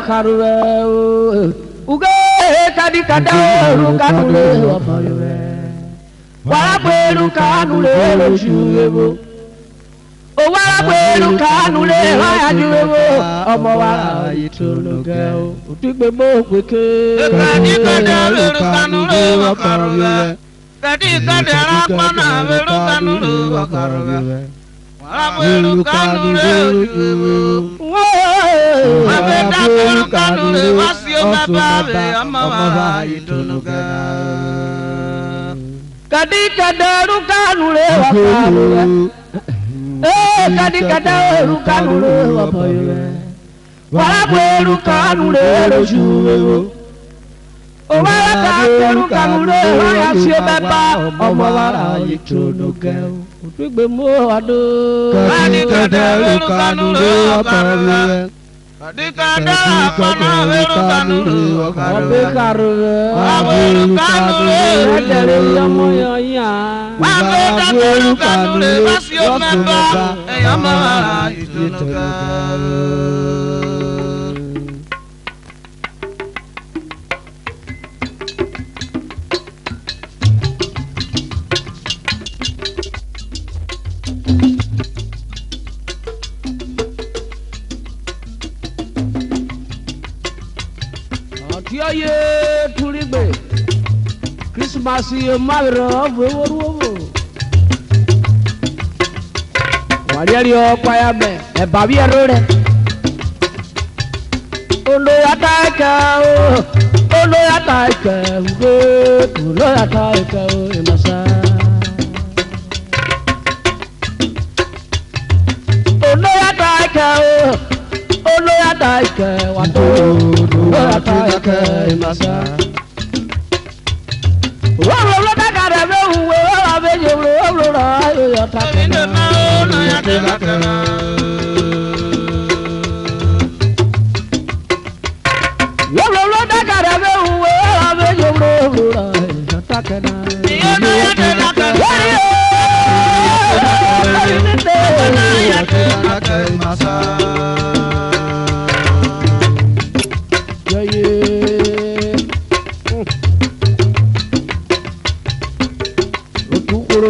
wakarure uge kadi kadaru kanule wabayure waraberu kanule ojuwebo o waraberu kanule ayajuwebo ọmọ wara itologe o otigbe mo peke kadi kadaru kanule wakarure kadi kadaru kanule wakarure waraberu kanule ojuwebo Abeda kanule wasio bababe amawa itunuga Kadi kadaru kanule wakarure kadi kadaru kanule wabayure waraberu kanule ojuwebo o waraberu kanule wasio baba ọmọ wara itunuga otigbe mo ado kadi kadaru kanule wakarure Adikada mana veru kanulu Obe karure Waberu kanule Edere yamo yonya Wabeda veru kanule Wasio meba Eyamara itunuka Ye turigbe Christmas ye mavro wowo Wariari opa ya me e babi erore Olo ataika olo ataika olo ataika emasa Olo ataika olo ataika wato Ataka imasa Wolo lo dagara be uwe wa be jewlo wolo ra yo ataka Inde ma ono ya telakana Wolo lo dagara be uwe wa be jewlo wolo ra ataka na Ono ya telakana Ono ya telakana imasa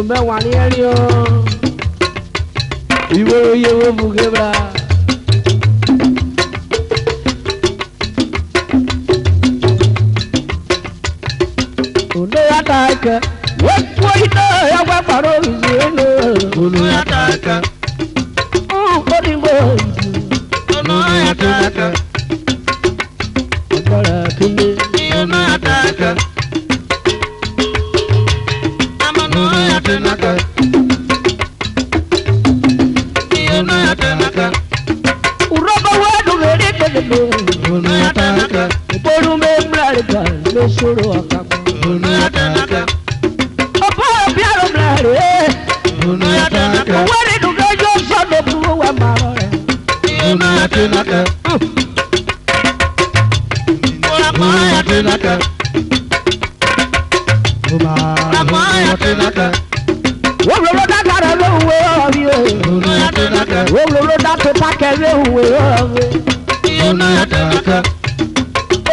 Mẹ́wàá ní ẹ̀rí ọ́ ìwé oyè wo bùgébra. Ònà yàtà ẹ̀kẹ́ wọ́n kú iná ẹ̀wẹ́ pàrọ̀ ìṣe ẹ̀lò. Ono yàtà ẹ̀kẹ́ Ó ní mo ìṣe. Ono yàtà ẹ̀kẹ́ Ọ̀gbọ́dọ̀ kíni. Ono yàtà ẹ̀kẹ́ Amano yàtà ẹ̀kẹ́ Ono yàtà ẹ̀kẹ́ Urọ́bà wẹ́ẹ̀dùn lórí gbẹ̀gbẹ̀. Ono yàtà ẹ̀kẹ́ Ìbòrú mi ń bẹ̀rẹ̀ kan ló ṣòro àkàkọ́. Ono yàtà ẹ̀kẹ́ Ọ̀pọ̀ òbí àrùn bẹ̀rẹ̀. Ono yàtà ẹ̀kẹ́ Owó nínú kẹjọ sọ́dọ̀ fún wa máa rọ̀ rẹ̀. Ono yàtà ẹ̀kẹ́ Ono yàtà ẹ̀kẹ́ Ono yàtà ẹ̀kẹ́ Wọ́n lọ dákàrà lóhùn ọ̀bí o. Ono yàtà ẹ̀kẹ́ Wọ́n lọ dákò pákẹ́ lóhùn ọ̀bí. Ono yàtà ẹ̀kẹ́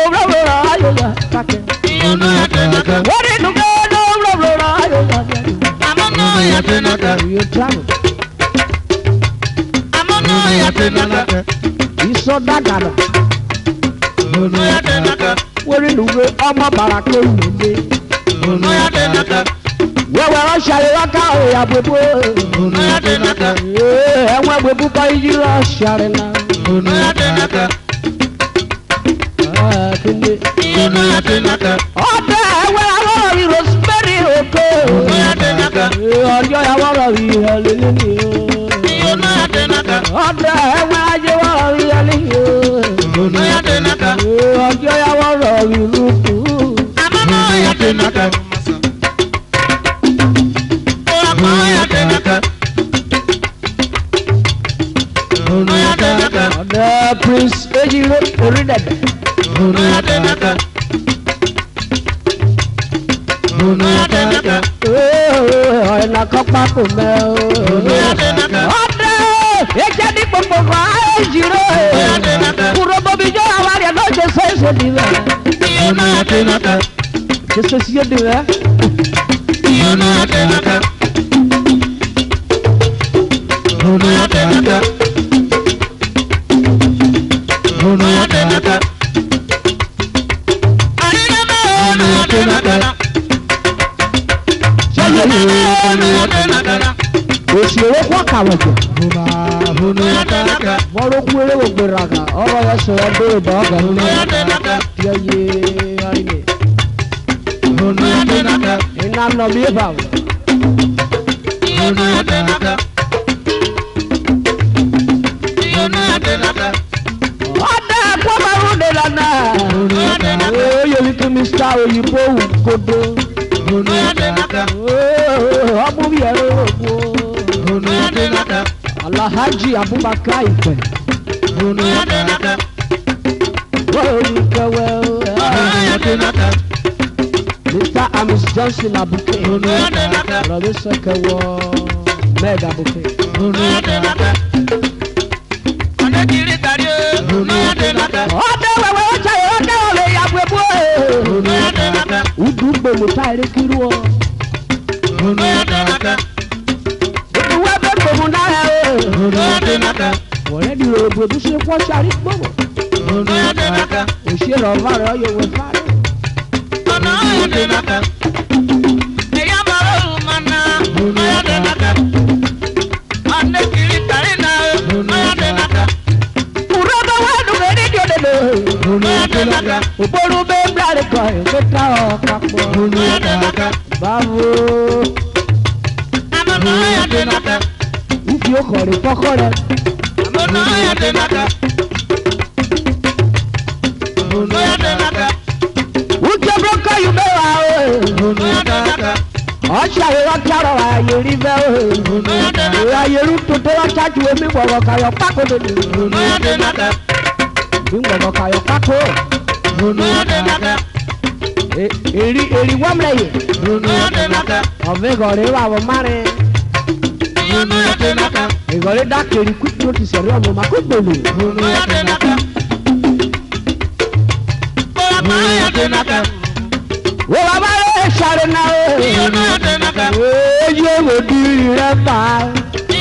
Òwúrọ̀ lọ ayọ̀yà pákẹ́. Ono yàtà ẹ̀kẹ́ Wọ́n nínú kẹjọ òwúrọ̀ lọ ayọ̀yà pákẹ́. Amano yàtà ẹ̀kẹ́ You travel. Amano yàtà ẹ̀kẹ́ Ìsọ dákàrà. Ono yàtà ẹ̀kẹ́ Wọ́n nínú kẹ ọmọ bàrà kéwù lé. Ono yàtà ẹ̀kẹ́ Wẹ́wẹ́ ọ̀ṣàlẹ̀ wákà òyà gbogbo. Ono yàtà ẹ̀kẹ́ Ẹ̀wọ̀n gbogbo kọ́ ìjì lọ ṣàrẹ̀ náà. Ono yàtà ẹ̀kẹ́ Kíni. Ono yàtà ẹ̀kẹ́ Ọ̀dẹ ẹ̀wẹ̀ àwọn ìrò rosemary òkè. Ono yàtà ẹ̀kẹ́ Ọjọ́ ìyàwó rọ̀ ìhẹ̀lẹ̀ nínú. Ono yàtà ẹ̀kẹ́ Ọ̀dẹ ẹ̀wẹ̀ ajé wọ̀ ìhẹ̀lẹ̀ nínú. Ono yàtà ẹ̀kẹ́ Ọjọ́ ìyàwó rọ̀ ìlú kù. Amano yàtà ẹ̀kẹ́ Ono yàtà ẹ̀kẹ́ Ono yàtà ẹ̀kẹ́ Ọ̀dẹ prince ejiro orí dẹ̀dẹ̀. Ono yàtà ẹ̀kẹ́ Ono yàtà ẹ̀kẹ́ Ọ̀nà kan pákó mẹ́ o. Ono yàtà ẹ̀kẹ́ Ọ̀dẹ ẹ̀jẹ̀ ní gbogbo kan ejiro. Kúrò bóbi jọ àwọn àrẹ̀ diva. Iona atenaka. Jesus ye diva. Iona atenaka. Iona atenaka. Iona atenaka. Iona atenaka. Iona atenaka. Òṣèré kọ́ kàwé jù. Iona atenaka. Wọ́n ló kú eré gbogbo ìràgà. Ọ̀rọ̀ yẹn sọ̀rọ̀ bẹ́ẹ̀ bá ọ̀gá ló ní. Iona atenaka. Yẹ yé ayé. Iona atenaka. Iná nọ bí ebà o. Iona atenaka. Iona atenaka. Ọ̀dà ẹ̀kọ́ máa ń rúde lánà. Iona atenaka. Oyè wíkí Mr. Oyinbo Ògùnkòdó. Iona atenaka. Ọmú bí ẹ̀rọ ògùn. Iona atenaka. Alhaji Abubakar Ife. Iona atenaka. Wọ́n kẹwẹ́ Iona atenaka. Mr. Amis Johnson Abuke. Iona atenaka. Rọ̀bí sẹ́kẹ̀wọ́ Meg Abuke. Iona atenaka. Ọ̀nẹ́kiri tari o. Iona atenaka. Ọ̀dà wẹ̀wẹ̀ ọ̀chà yẹn ọ̀dà ọ̀lẹ̀ yàgbẹ́ bú. Iona atenaka. Udu gbòmù táyìrì kiri wọ. Iona atenaka. Ìwé bẹ́ẹ̀ gbòmù náà yẹ. Iona atenaka. Wọ̀rẹ́ di rògbò tó ṣe pọ́ sáré gbòmù. Iona atenaka. Òṣèré ọ̀fà rẹ̀ ọ̀yọ̀ wẹ̀ fárẹ̀. Iona atenaka. Eya mara umana. Iona atenaka. Ọ̀nẹ́kiri tari na o. Iona atenaka. Kùrọ̀ bá wà dùgbẹ́ ní ìdíọ̀dẹ̀dẹ̀. Iona atenaka. Òbólú bẹ́ẹ̀ bíláàdì kan ẹ̀ ló ká ọ̀ka pọ̀. Iona atenaka. Báwo Iona atenaka. ìfi okòrè kọ́kọ́ rẹ̀. Iona atenaka. Iona atenaka. Wújẹ́ brókà yìí bẹ́ẹ̀ wá o. Iona atenaka. Ọ̀ṣà yìí wọ́n kárọ̀ wá ayérí bẹ́ẹ̀ o. Ìwé ayérí tuntun wọ́n ṣáàjú omi gbọ̀ngàn kayọ̀ pákó lónìí. Iona atenaka. Mi gbọ̀ngàn kayọ̀ pákó. Iona atenaka. Eri wọ́mlẹ̀ yìí. Iona atenaka. Ọ̀fẹ́ ìgọ̀rẹ́ wà wọ́n márin. Iona atenaka. Ìgọ̀rẹ́ dákẹ́rì kúkú ti sẹ̀rí ọ̀nà ọ̀ma kó gbòòlù. Iona atenaka. Iona atenaka. Wọ́n bá bá yẹ sáré náà o. Iona atenaka. Oye wo di rẹ̀ bá.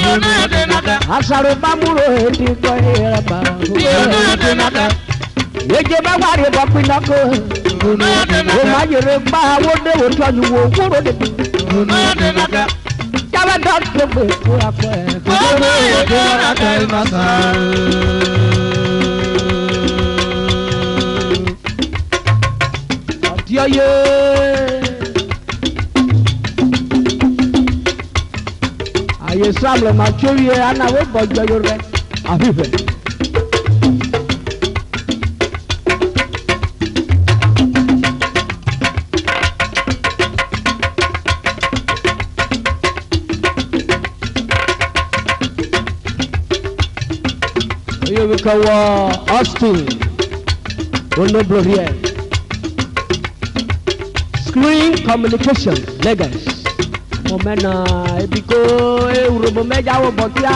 Iona atenaka. Asaro bamuro eti kọ́ rẹ̀ bá. Iona atenaka. Yeje bá wà rí bọ́ pinna kó. Iona O atenaka. ma yẹrẹ gbá wo dé wo tọ́jú wo wúro de bi. Iona atenaka. Jábẹ́ dọ́ tó gbé kó akọ ẹ̀. Iona atenaka imasa. Ọ̀dí ọyẹ. Àyè sábẹ̀ máa tó yẹ anáwó bọ̀jọ yorùbá. Àfihàn. Oye bi ka wọ Austin Onoblorie Screen Communication Lagos mo mẹ́nà ebi ko ewúrọ̀bọ mẹ́jà wọ bọ̀tíà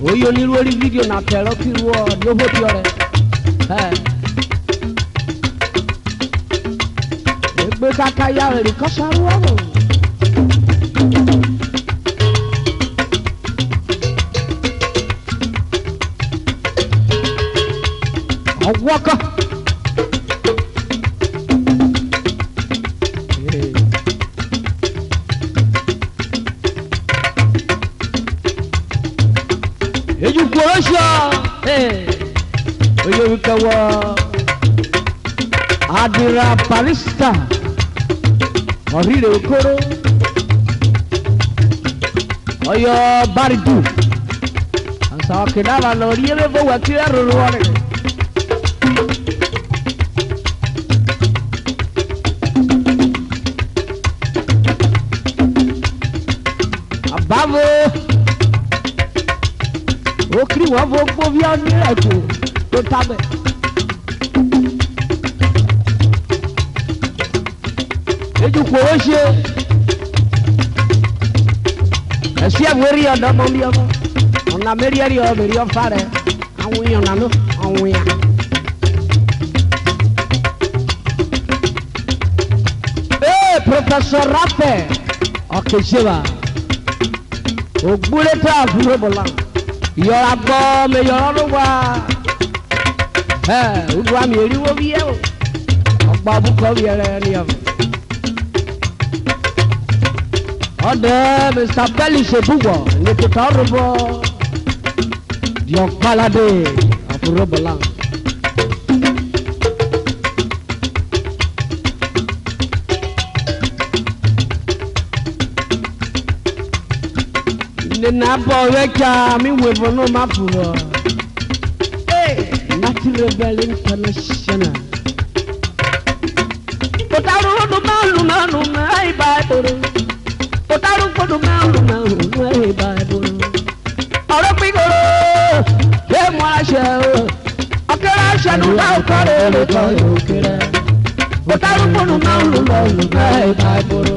oye onílù orí fídíò nà tẹ̀rọ kiri wọ ní owó tí ọrẹ egbe kaka ya rẹ̀ kọ́sáró ọ̀rọ̀. Ọwọ́kọ̀. Èyí kò rọ́ṣọ́ oyè wíkẹ́ wọ Adira Barrister ọ̀rìrè okoro Ọ̀yọ́ Baridu àṣà ọ̀kẹ́dàbà lọ rí ewé fowó ẹ̀kí ẹ̀rọ wọlé. Báwo ó kiri wọ́n fún gbóbi ọ́nì rẹ̀ tó tábẹ̀. Ejú kò ó ṣe ẹ̀sí ẹ̀wérí ọ̀dọ́ mọ́ bí ọmọ ọ̀nà mẹ́rí ẹ̀rí ọ̀bẹ̀rí ọ̀fà rẹ̀ àwọn èèyàn nànú àwọn èèyàn. Professor Raphael Okecheba Ogbuleta Afurobola Yọra gbọ́ mi yọrọ ló wá olúwa mi eriwo bí yẹ o ọgbà bukọ bí yẹrẹ ni ọ. Ọdẹ Mr. Belly Ṣebúwọ̀ ní tuntun ọrùbọ di ọ̀páládé Afurobola. Nina bọ̀ wẹ́jà mi wẹ̀bọ̀ náà má fúrọ̀. Nati Rebel International. Otaru kodu malu malu mai Bible. Otaru kodu malu malu mai Bible. Ọ̀rọ̀ pígoro ṣé mo aṣẹ o. Ọ̀kẹ́rẹ́ aṣẹ́nu bá ọkọ̀rẹ́ lè kọ́ ìròkèrè. Otaru kodu malu malu mai Bible.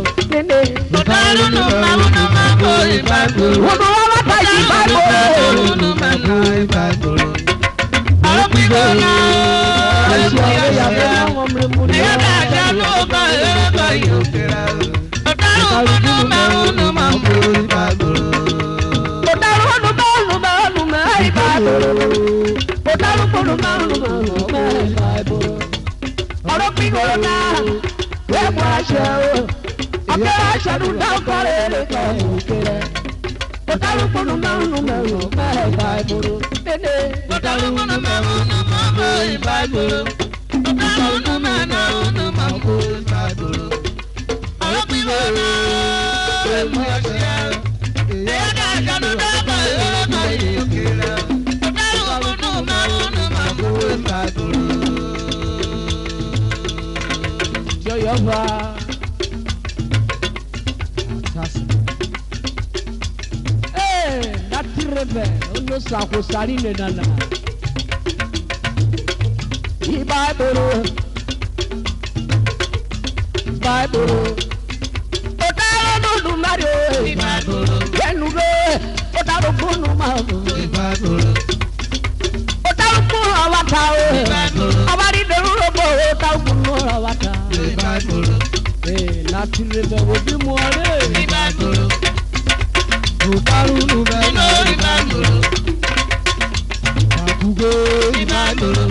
Otaru kodu malu malu mai Bible. Wọ́n mú wọn bá yí Bible. Nati Rebel, ono sako sari ne nana. Bible, Otaro no numero. Bible, Otaro no numero. Otaro no awata. Abari de robo Otaro no awata. Nati Rebel wo bi mo re. Otaro no numero. Akugo Bible.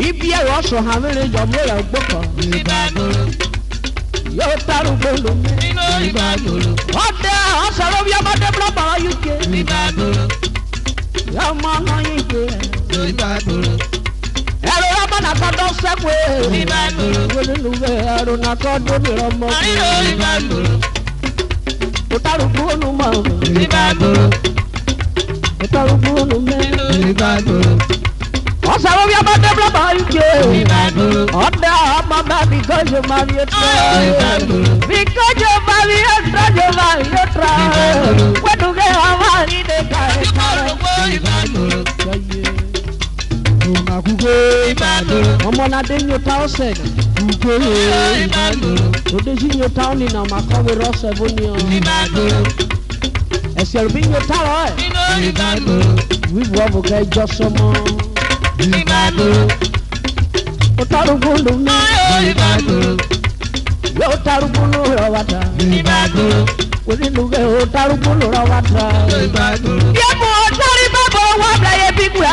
Ibi ẹ̀rọ ọ̀sán hamere jọ̀mọ́ rẹ̀ gbọ́kọ̀. Yóò taru gbolo mi. Ọdẹ ọ̀sán ló bí ọmọdé búrọ́bà UK. Yóò mọ ọmọ yìí gbé rẹ̀. Ẹ̀rọ ọmọ nàkọ́dọ̀ sẹ́kù ẹ̀. Olùlùwẹ̀ ẹ̀rọ nàkọ́dọ̀ mi ọmọ kù. Ó taru gbolo mọ́. Ó taru gbolo mẹ́. Ọ̀sán bí ọmọ dẹ́bùrọ̀bà UK. Ọ̀dà ọmọ bá because you marry a try. Because you marry a try, you marry a try. When you get a man in the car. Ọmọ náà dé ní ọ̀tá ọ̀sẹ̀. Òde sí ní ọ̀tá ọ̀nì náà máa kọ́wé rọ́ọ̀sẹ̀ bó ní ọ̀. Ẹ̀sẹ̀ rẹ̀ bí ní ọ̀tá rọ̀ ẹ̀. Wíwú ọ̀bùn kẹ́ jọ sọmọ. Otaru gbolo mi. Yóò taru gbolo rẹ̀ wáta. Onílùgbẹ́ otaru gbolo rẹ̀ wáta. Yẹ́mu ọ̀tọ́rí bàbá wà bẹ̀rẹ̀ yẹ bí gbà.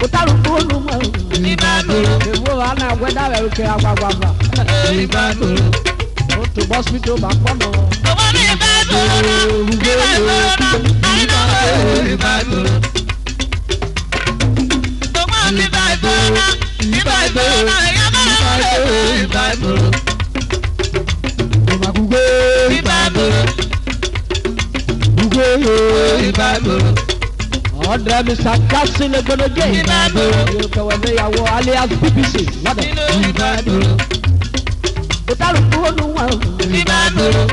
Otaru gbolo mọ̀. Èwo wa náà gbẹ́dá rẹ̀ kẹ́ agbágbá. O tó bọ́sibítù bá pọ̀ mọ́. Ọ̀dẹ̀ mi sàkásí ní gbọ́dọ̀gẹ́. Yóò kẹwàá ní ìyàwó alias BBC. Otaru gbolo wọn.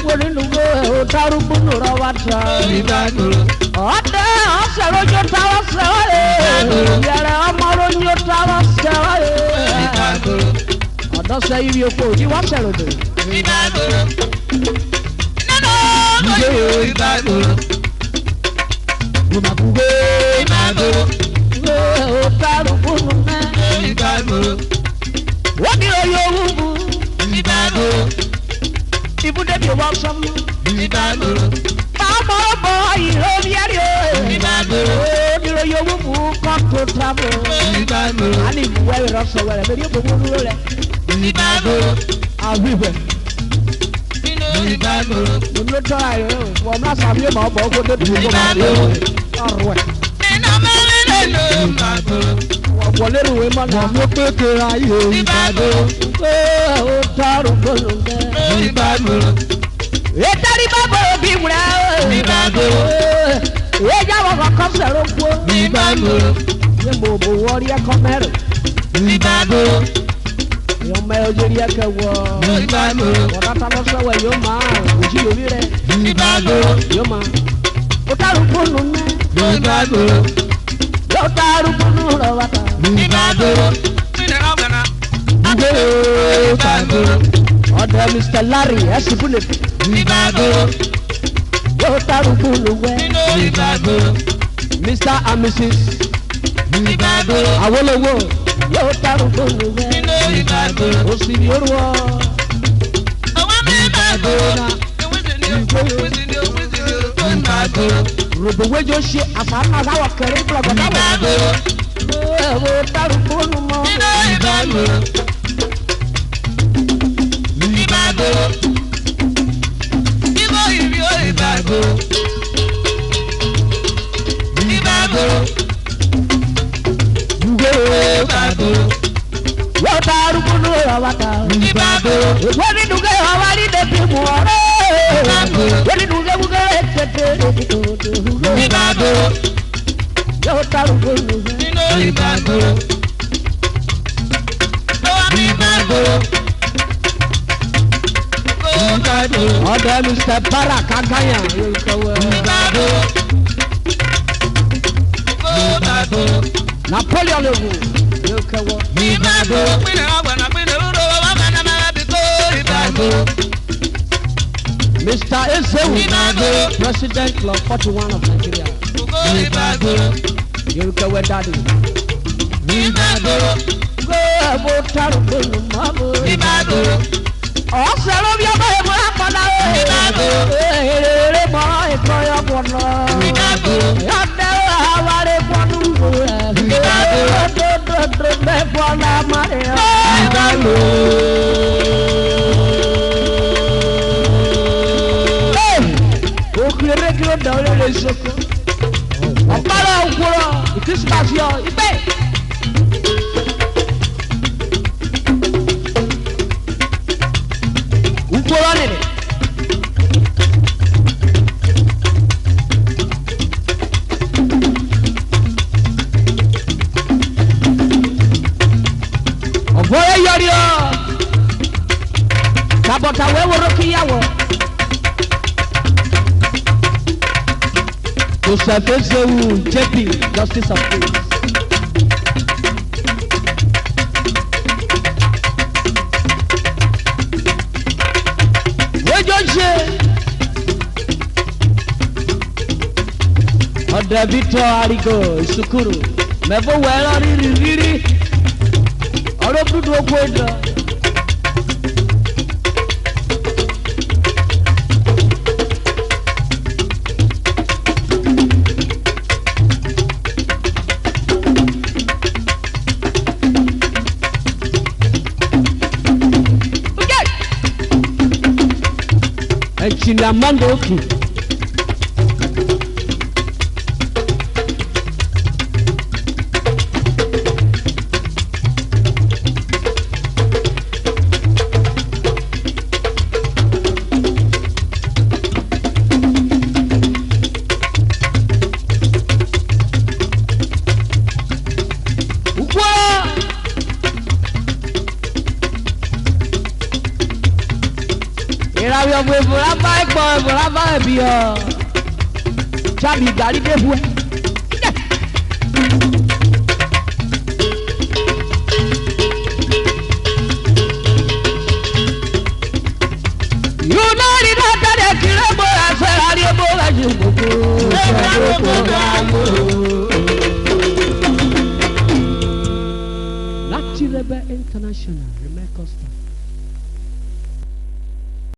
Wọ́n nínú gbé otaru gbolo rọ wá ta. Ọ̀dẹ̀ ọ̀sẹ̀ lójú táwọn sẹ́wọ́lẹ̀. Yẹrẹ ọmọ lójú táwọn sẹ́wọ́lẹ̀. Ọ̀dọ́ sẹ́ ibi oko yìí wọ́n sẹ̀rọ̀ dè. Nínú ibùdó bí wọ́n sọ mú. Ìbàgbọ́rọ̀. Bàbá bọ̀ ìròyìn yẹ́rì o. Ìbàgbọ́rọ̀. Ìròyìn owó mú kọ́ńtò travel. Ìbàgbọ́rọ̀. A ní ìwúwẹ́ rẹ̀ sọ wẹ̀rẹ̀ bẹ́ẹ̀ ni yóò gbogbo dúró rẹ̀. Ìbàgbọ́rọ̀. Àwíwẹ̀. Ìbàgbọ́rọ̀. Mo tọ́ àyè o. Wọ́n mú àṣà mi máa bọ̀ ọ́ kó dé dùn kó máa dé o. Ọ̀rọ̀ ẹ̀. Iná mẹ́rin lẹ́nu ìbàgbọ́rọ̀. Wọlé ìwé mọ́ náà. Mo pété ayé Ìbàgbọ́rọ̀. Ó tọrọ gbólóńgẹ́. Ìbàgbọ́rọ̀. Ètàrí bàbá òbí wúrẹ́ o. Ìbàgbọ́rọ̀. Èjà wọ̀ kọ́kọ́ sẹ̀rọ̀ kú. Ìbàgbọ́rọ̀. Yé mo bò wọ́ọ́rí ẹ̀kọ́ mẹ́rin. Ìbàgbọ́rọ̀. Yọ mẹ́ ojúrí ẹ̀kẹ́ wọ. Ìbàgbọ́rọ̀. Wọ́dátà lọ́sọ̀wẹ̀ yóò máa òjì yorí rẹ̀. Ìbàgbọ́rọ̀. Yóò máa. Ó tọrọ gbólóńgẹ́. Ìbàgbọ́rọ̀. Yóò tọrọ gbólóńgẹ́ wàtà. Ìbàgbọ́rọ̀. Ìbàgbọ́rọ̀. Ọ̀dọ̀ Mr. Larry Ẹ̀sìnbùnẹ̀. Ìbàgbọ́rọ̀. Yóò tọrọ gbólóńgẹ́. Ìbàgbọ́rọ̀. Mr. and Mrs. Ìbàgbọ́rọ̀. Awolowo yóò tọrọ gbólóńgẹ́. Ìbàgbọ́rọ̀. Òsì ni ó rú ọ. Ìbàgbọ́rọ̀. Ìbàgbọ́rọ̀. Rògbòwéjò ṣe àfààní àwọ̀ kẹrẹ́ gbọ̀gbọ̀dáwọ̀. Ìbàgbọ́rọ̀. Ẹ̀wọ̀ tọrọ gbólóńgẹ́ mọ́. Ìbàgbọ́rọ̀. Ìbàgbọ́rọ̀. Ìbàgbọ́rọ̀. Ìbàgbọ́rọ̀. Ìbàgbọ́rọ̀. Yóò tọrọ gbólóńgẹ́ wàtà. Ìbàgbọ́rọ̀. Wọ́n ní dùgẹ́ ọ̀wá ní dẹ́bi mu ọ̀rẹ́. Wọ́n ní dùgẹ́ wúgẹ́ tètè. Ìbàgbọ́rọ̀. Yóò tọrọ gbólóńgẹ́. Ìbàgbọ́rọ̀. Ìbàgbọ́rọ̀. Ìbàgbọ́rọ̀. Ọ̀dọ̀ Mr. Barak Aganya yóò kọ́wé. Ìbàgbọ́rọ̀. Ìbàgbọ́rọ̀. Napoleon Lewu yóò kọ́wé. Ìbàgbọ́rọ̀. Ìbàgbọ́rọ̀. Mr. Ezewu Ìbàgbọ́rọ̀. President Club 41 of Nigeria Ìbàgbọ́rọ̀. yóò kọ́wé dáadé. Ìbàgbọ́rọ̀. Gbé ẹ̀bùn tọrọ gbólóńgẹ́ mọ́. Ìbàgbọ́rọ̀. Ọ̀sẹ̀ ló bí ọmọ ìmọ̀ àpọ̀lá o. Ìbàgbọ́rọ̀. Èrè mọ́ ìkọ́ yọ̀bọ̀ náà. Ìbàgbọ́rọ̀. Yọ̀dẹ̀ àwárí pọ̀nù rẹ̀. Ìbàgbọ́rọ̀. Dòdòdò mẹ́fọ́ náà máa yọ. Okùnrin kí ló dàn ó lè soko. Ọ̀pára òkúrọ̀ ìkírísímàsì ọ̀ ibẹ̀. Òkúrọ̀ nìyẹn. Ọ̀bọ̀rẹ̀ yọrí ọ̀. Kàbọ̀tà wẹ́wọ́rọ́ kíyàwó. Joseph Ezewu JP Justice of Peace. Wéjọ́ ṣe ọ̀dọ̀ Victor Arigo Ìsukuru mẹ́fọ́ wẹ̀rọ rírí ọ̀rọ̀ dúdú okú ẹ̀dọ̀. Chinamando Oki. Ìràwọ̀ ọ̀gbọ̀n ìbúra bá ẹ̀gbọ́n ìbúra bá ẹ̀bí ọ̀ jábì ìgbàlí débú ẹ̀. Yunari náà tẹ̀lé kiri bó ẹsẹ̀ rárí bó ẹ̀jẹ̀ gbogbo. Láti Rebel International, Remeko Star.